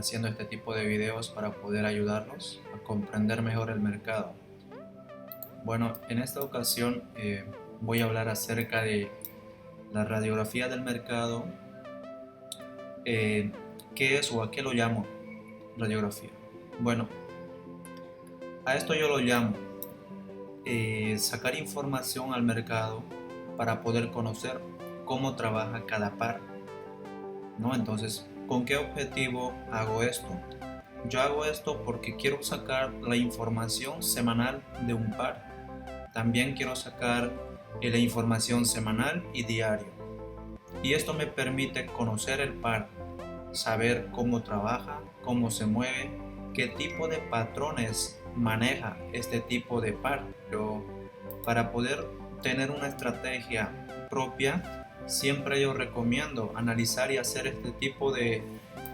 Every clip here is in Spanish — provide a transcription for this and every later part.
haciendo este tipo de videos para poder ayudarlos a comprender mejor el mercado. Bueno, en esta ocasión voy a hablar acerca de la radiografía del mercado. ¿Qué es o a qué lo llamo radiografía? Bueno, a esto yo lo llamo sacar información al mercado para poder conocer cómo trabaja cada par, ¿no? Entonces, ¿con qué objetivo hago esto? Yo hago esto porque quiero sacar la información semanal de un par. También quiero sacar la información semanal y diario. Y esto me permite conocer el par, saber cómo trabaja, cómo se mueve, qué tipo de patrones maneja este tipo de par. Pero para poder tener una estrategia propia, siempre yo recomiendo analizar y hacer este tipo de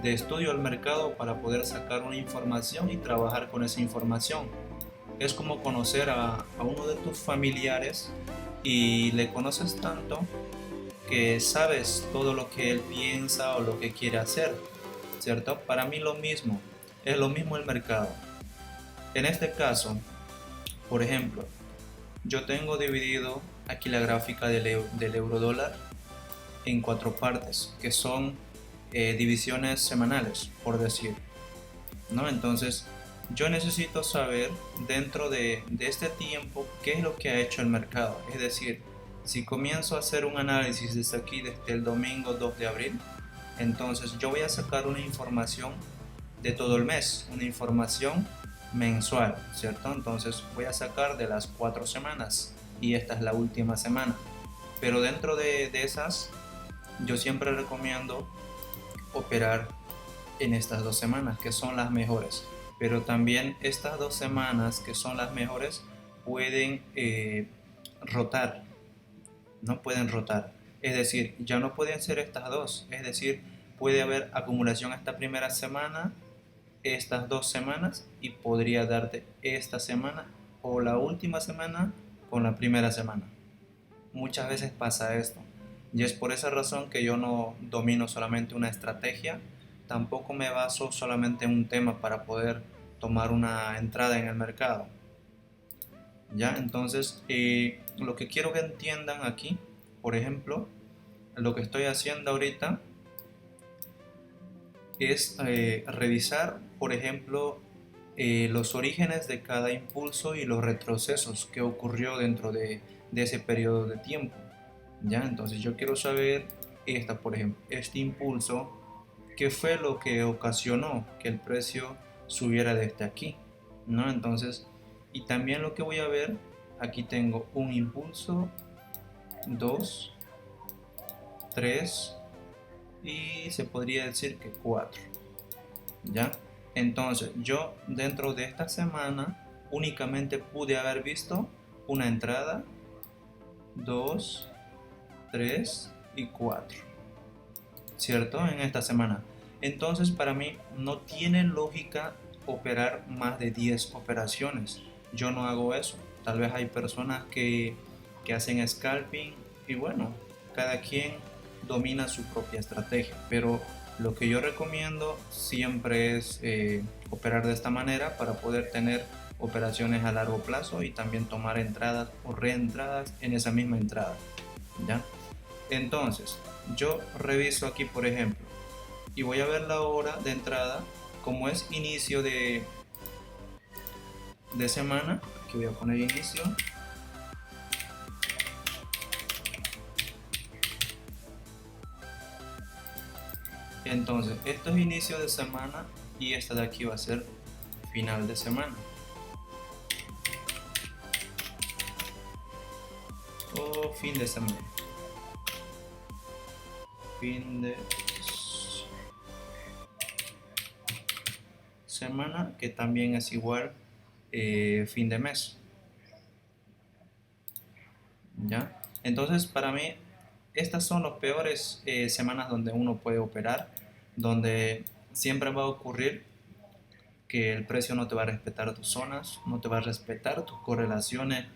estudio al mercado para poder sacar una información y trabajar con esa información. Es como conocer a uno de tus familiares y le conoces tanto que sabes todo lo que él piensa o lo que quiere hacer, ¿cierto? Para mí es lo mismo el mercado. En este caso, por ejemplo, yo tengo dividido aquí la gráfica del euro dólar en cuatro partes, que son divisiones semanales, por decir, ¿no? Entonces, yo necesito saber dentro de este tiempo qué es lo que ha hecho el mercado. Es decir, si comienzo a hacer un análisis desde aquí, desde el domingo 2 de abril, entonces yo voy a sacar una información de todo el mes, una información mensual, ¿cierto? Entonces voy a sacar de las 4 semanas y esta es la última semana. Pero dentro de esas, yo siempre recomiendo operar en estas 2 semanas, que son las mejores. Pero también estas 2 semanas, que son las mejores, pueden rotar, no pueden rotar. Es decir, ya no pueden ser estas dos. Es decir, puede haber acumulación esta primera semana, estas 2 semanas, y podría darte esta semana o la última semana con la primera semana. Muchas veces pasa esto. Y es por esa razón que yo no domino solamente una estrategia, tampoco me baso solamente en un tema para poder tomar una entrada en el mercado. ¿Ya? Entonces, lo que quiero que entiendan aquí, por ejemplo, lo que estoy haciendo ahorita es revisar, por ejemplo, los orígenes de cada impulso y los retrocesos que ocurrió dentro de ese periodo de tiempo. ¿Ya? Entonces yo quiero saber por ejemplo, este impulso, qué fue lo que ocasionó que el precio subiera desde aquí, ¿no? Entonces, y también lo que voy a ver, aquí tengo un impulso, dos, tres y se podría decir que cuatro, ¿ya? Entonces yo dentro de esta semana únicamente pude haber visto una entrada, dos, 3 y 4, ¿cierto? En esta semana. Entonces para mí no tiene lógica operar más de 10 operaciones. Yo no hago eso. Tal vez hay personas que hacen scalping y bueno, cada quien domina su propia estrategia. Pero lo que yo recomiendo siempre es operar de esta manera para poder tener operaciones a largo plazo y también tomar entradas o reentradas en esa misma entrada, ¿ya? Entonces, yo reviso aquí, por ejemplo, y voy a ver la hora de entrada, como es inicio de semana. Aquí voy a poner inicio. Entonces, esto es inicio de semana y esta de aquí va a ser final de semana. O fin de semana. Fin de semana, que también es igual fin de mes, ¿ya? Entonces para mí estas son las peores semanas donde uno puede operar, donde siempre va a ocurrir que el precio no te va a respetar tus zonas, no te va a respetar tus correlaciones,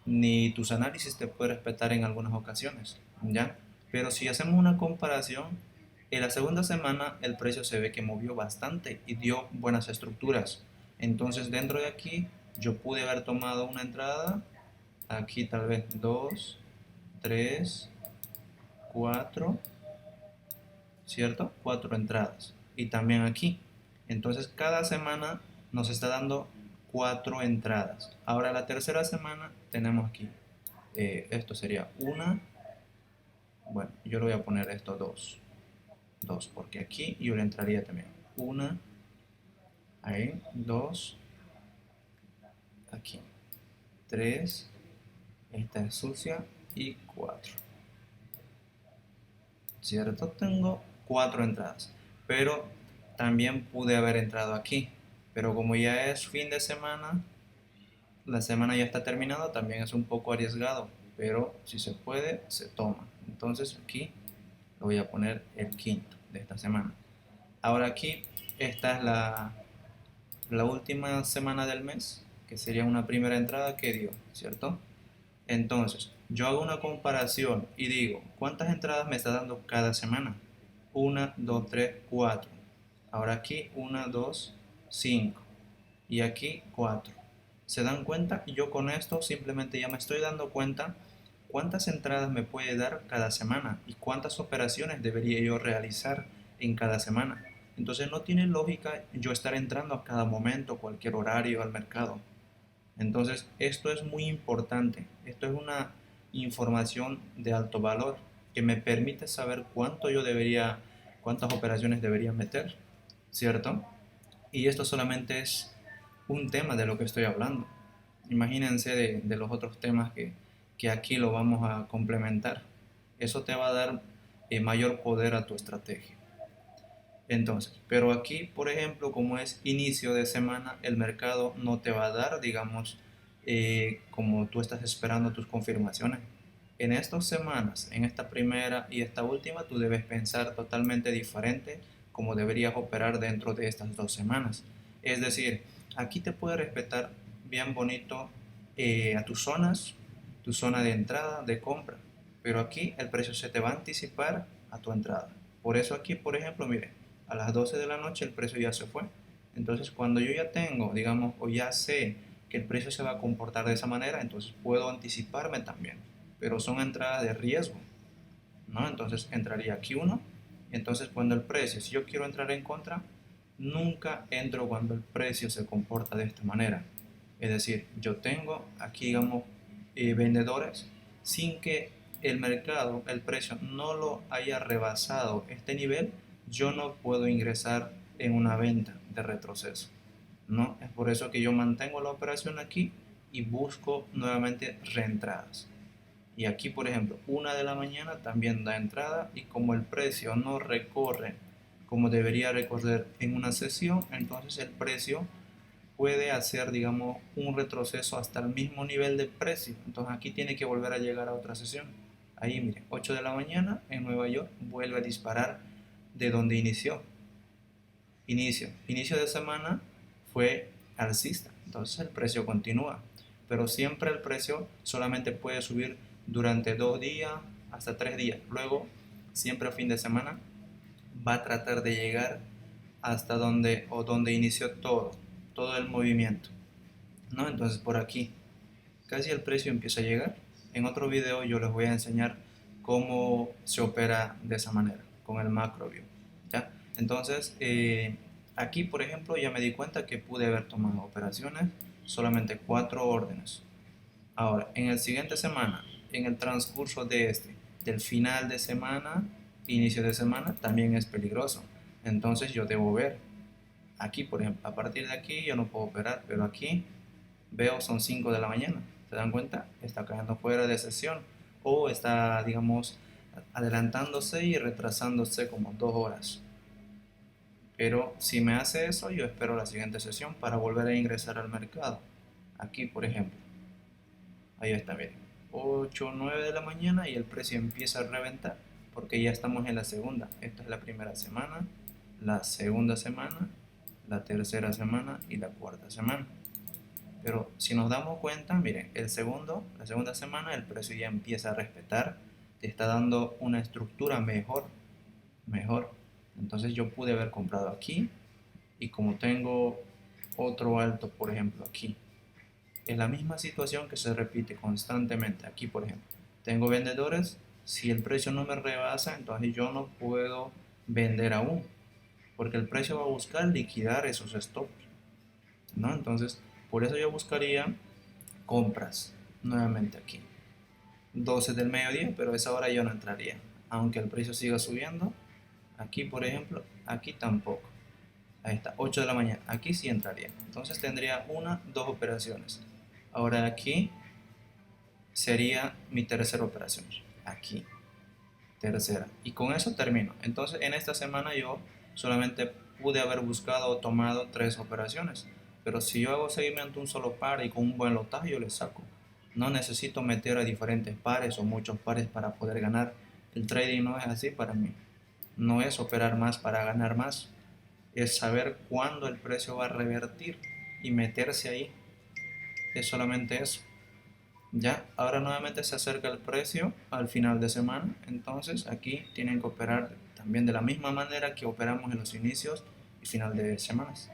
ni tus análisis te puede respetar en algunas ocasiones, ¿ya? Pero si hacemos una comparación, En la segunda semana el precio se ve que movió bastante y dio buenas estructuras. Entonces dentro de aquí yo pude haber tomado una entrada, aquí tal vez 2, 3, 4, ¿cierto? 4 entradas. Y también aquí. Entonces cada semana nos está dando 4 entradas. Ahora la tercera semana tenemos aquí. Esto sería una. Bueno, yo le voy a poner esto 2. 2 porque aquí yo le entraría también. Una, ahí, 2, aquí. 3, esta es sucia y 4. ¿Cierto? Tengo 4 entradas. Pero también pude haber entrado aquí. Pero como ya es fin de semana, la semana ya está terminada, también es un poco arriesgado. Pero si se puede, se toma. Entonces aquí lo voy a poner el quinto de esta semana. Ahora aquí, esta es la última semana del mes, que sería una primera entrada que dio, ¿cierto? Entonces, yo hago una comparación y digo, ¿cuántas entradas me está dando cada semana? 1, 2, 3, 4. Ahora aquí 1, 2, 5. Y aquí 4. ¿Se dan cuenta? Yo con esto simplemente ya me estoy dando cuenta cuántas entradas me puede dar cada semana y cuántas operaciones debería yo realizar en cada semana. Entonces no tiene lógica yo estar entrando a cada momento, cualquier horario al mercado. Entonces, esto es muy importante. Esto es una información de alto valor que me permite saber cuántas operaciones debería meter, ¿cierto? Y esto solamente es un tema de lo que estoy hablando. Imagínense de los otros temas que aquí lo vamos a complementar. Eso te va a dar mayor poder a tu estrategia. Entonces, pero aquí, por ejemplo, como es inicio de semana, el mercado no te va a dar, digamos, como tú estás esperando tus confirmaciones. En estas semanas, en esta primera y esta última, tú debes pensar totalmente diferente como deberías operar dentro de estas 2 semanas. Es decir, aquí te puede respetar bien bonito a tus zonas, tu zona de entrada, de compra, pero aquí el precio se te va a anticipar a tu entrada. Por eso aquí, por ejemplo, mire, a las 12 de la noche el precio ya se fue. Entonces, cuando yo ya tengo, digamos, o ya sé que el precio se va a comportar de esa manera, entonces puedo anticiparme también. Pero son entradas de riesgo, ¿no? Entonces entraría aquí uno. Entonces, cuando el precio, si yo quiero entrar en contra, nunca entro cuando el precio se comporta de esta manera. Es decir, yo tengo aquí, digamos, vendedores sin que el mercado, el precio no lo haya rebasado este nivel, yo no puedo ingresar en una venta de retroceso, ¿no? Es por eso que yo mantengo la operación aquí y busco nuevamente reentradas. Y aquí, por ejemplo, 1 de la mañana también da entrada y como el precio no recorre como debería recorrer en una sesión, entonces el precio puede hacer, digamos, un retroceso hasta el mismo nivel de precio. Entonces aquí tiene que volver a llegar a otra sesión. Ahí, mire, 8 de la mañana en Nueva York vuelve a disparar de donde inició. Inicio de semana fue alcista, entonces el precio continúa, pero siempre el precio solamente puede subir durante 2 días hasta 3 días. Luego, siempre a fin de semana, va a tratar de llegar hasta donde inició todo el movimiento, ¿no? Entonces por aquí, casi el precio empieza a llegar. En otro video yo les voy a enseñar cómo se opera de esa manera, con el macro view, ¿ya? Entonces, aquí por ejemplo ya me di cuenta que pude haber tomado operaciones, solamente 4 órdenes. Ahora, en el siguiente semana, en el transcurso del final de semana, inicio de semana, también es peligroso. Entonces yo debo ver. Aquí, por ejemplo, a partir de aquí yo no puedo operar, pero aquí veo son 5 de la mañana. ¿Se dan cuenta? Está cayendo fuera de sesión o está, digamos, adelantándose y retrasándose como 2 horas. Pero si me hace eso, yo espero la siguiente sesión para volver a ingresar al mercado. Aquí, por ejemplo, ahí está, miren, 8 o 9 de la mañana y el precio empieza a reventar porque ya estamos en la segunda. Esta es la primera semana, la segunda semana, la tercera semana y la cuarta semana. Pero si nos damos cuenta, miren, la segunda semana el precio ya empieza a respetar, te está dando una estructura mejor, mejor. Entonces yo pude haber comprado aquí y como tengo otro alto, por ejemplo, aquí, es la misma situación que se repite constantemente. Aquí, por ejemplo, tengo vendedores, si el precio no me rebasa, entonces yo no puedo vender aún, porque el precio va a buscar liquidar esos stocks, ¿no? Entonces, por eso yo buscaría compras nuevamente aquí. 12 del mediodía, pero a esa hora yo no entraría. Aunque el precio siga subiendo, aquí por ejemplo, aquí tampoco. Ahí está, 8 de la mañana, aquí sí entraría. Entonces tendría una, dos operaciones. Ahora aquí sería mi tercera operación. Aquí, tercera. Y con eso termino. Entonces en esta semana yo solamente pude haber buscado o tomado tres operaciones. Pero si yo hago seguimiento a un solo par y con un buen lotaje yo le saco. No necesito meter a diferentes pares o muchos pares para poder ganar. El trading no es así para mí. No es operar más para ganar más. Es saber cuándo el precio va a revertir y meterse ahí. Es solamente eso. Ya, ahora nuevamente se acerca el precio al final de semana, entonces aquí tienen que operar también de la misma manera que operamos en los inicios y final de semanas.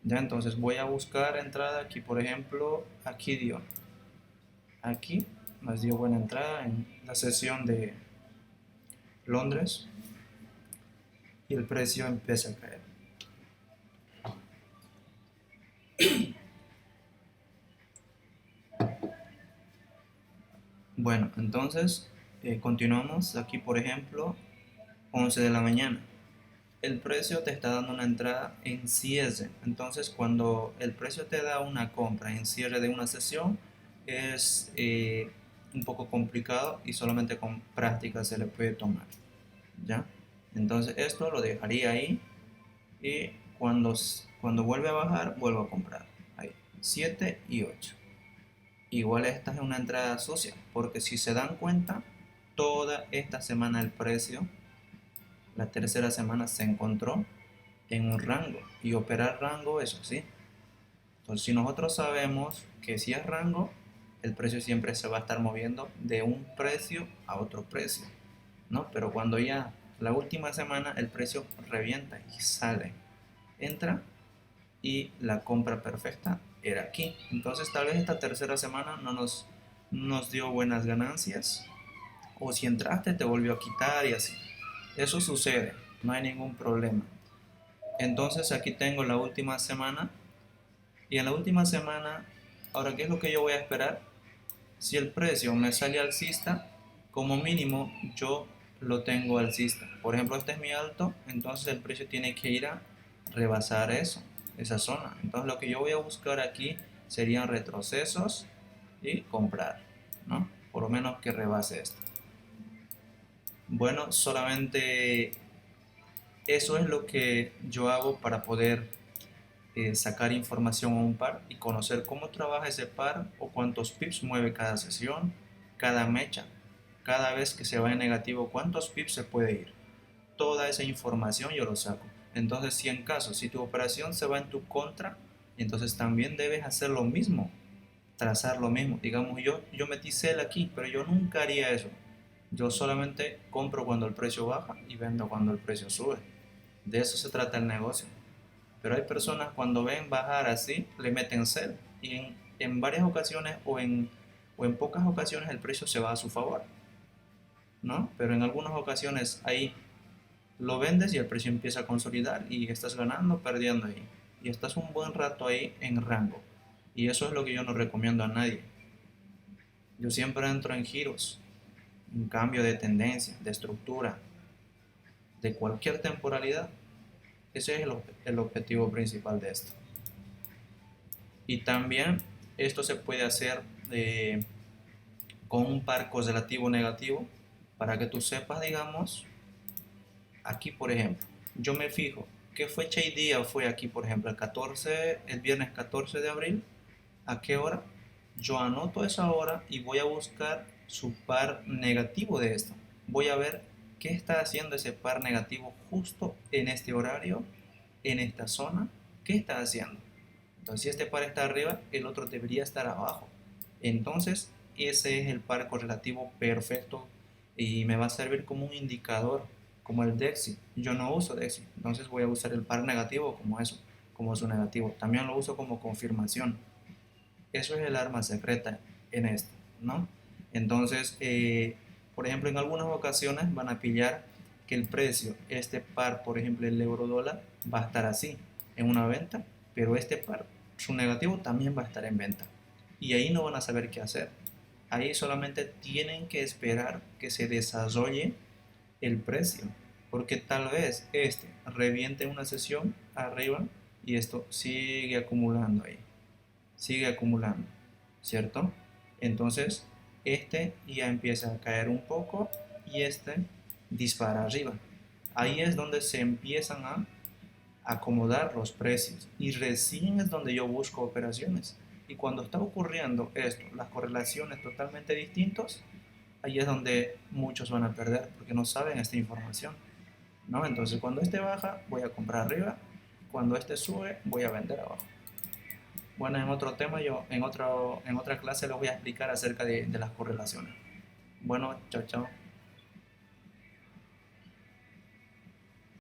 Ya, entonces voy a buscar entrada aquí, por ejemplo, aquí nos dio buena entrada en la sesión de Londres y el precio empieza a caer. Bueno, entonces continuamos aquí, por ejemplo, 11 de la mañana. El precio te está dando una entrada en cierre. Entonces, cuando el precio te da una compra en cierre de una sesión, es un poco complicado y solamente con práctica se le puede tomar. ¿Ya? Entonces, esto lo dejaría ahí y cuando vuelve a bajar, vuelvo a comprar. Ahí, 7 y 8. Igual esta es una entrada sucia, porque si se dan cuenta, toda esta semana el precio, la tercera semana se encontró en un rango y operar rango, eso sí. Entonces, si nosotros sabemos que si es rango, el precio siempre se va a estar moviendo de un precio a otro precio, ¿no? Pero cuando ya la última semana el precio revienta y sale, entra y la compra perfecta era aquí. Entonces, tal vez esta tercera semana no nos dio buenas ganancias o si entraste te volvió a quitar y así. Eso sucede, no hay ningún problema. Entonces aquí tengo la última semana y en la última semana, ahora, ¿qué es lo que yo voy a esperar? Si el precio me sale alcista, como mínimo yo lo tengo alcista. Por ejemplo, este es mi alto, entonces el precio tiene que ir a rebasar eso, esa zona. Entonces lo que yo voy a buscar aquí serían retrocesos y comprar, ¿no? Por lo menos que rebase esto. Bueno, solamente eso es lo que yo hago para poder sacar información a un par y conocer cómo trabaja ese par o cuántos pips mueve cada sesión, cada mecha, cada vez que se va en negativo, cuántos pips se puede ir. Toda esa información yo lo saco. Entonces, si en caso, si tu operación se va en tu contra, entonces también debes hacer lo mismo, trazar lo mismo. Digamos, yo metí sell aquí, pero yo nunca haría eso. Yo solamente compro cuando el precio baja y vendo cuando el precio sube. De eso se trata el negocio. Pero hay personas cuando ven bajar así, le meten sell y en varias ocasiones o en pocas ocasiones el precio se va a su favor, ¿no? Pero en algunas ocasiones ahí lo vendes y el precio empieza a consolidar y estás ganando, perdiendo ahí. Y estás un buen rato ahí en rango. Y eso es lo que yo no recomiendo a nadie. Yo siempre entro en giros, en cambio de tendencia, de estructura, de cualquier temporalidad. Ese es el objetivo principal de esto. Y también esto se puede hacer con un par correlativo negativo para que tú sepas, digamos, aquí por ejemplo, yo me fijo qué fecha y día fue aquí, por ejemplo, el viernes 14 de abril, a qué hora, yo anoto esa hora y voy a buscar su par negativo de esto. Voy a ver qué está haciendo ese par negativo justo en este horario, en esta zona, qué está haciendo. Entonces, si este par está arriba, el otro debería estar abajo. Entonces, ese es el par correlativo perfecto y me va a servir como un indicador, como el DEXI. Yo no uso DEXI, entonces voy a usar el par negativo como eso, como su negativo. También lo uso como confirmación. Eso es el arma secreta en esto, ¿no? Entonces, por ejemplo, en algunas ocasiones van a pillar que el precio, este par, por ejemplo, el euro dólar, va a estar así en una venta, pero este par, su negativo también va a estar en venta. Y ahí no van a saber qué hacer. Ahí solamente tienen que esperar que se desarrolle el precio, porque tal vez este reviente una sesión arriba y esto sigue acumulando ahí, sigue acumulando, ¿cierto? Entonces, este ya empieza a caer un poco y este dispara arriba. Ahí es donde se empiezan a acomodar los precios y recién es donde yo busco operaciones. Y cuando está ocurriendo esto, las correlaciones totalmente distintas, ahí es donde muchos van a perder porque no saben esta información, ¿no? Entonces, cuando este baja, voy a comprar arriba, cuando este sube, voy a vender abajo. Bueno, en otro tema, en otra clase les voy a explicar acerca de las correlaciones. Bueno, chao, chao.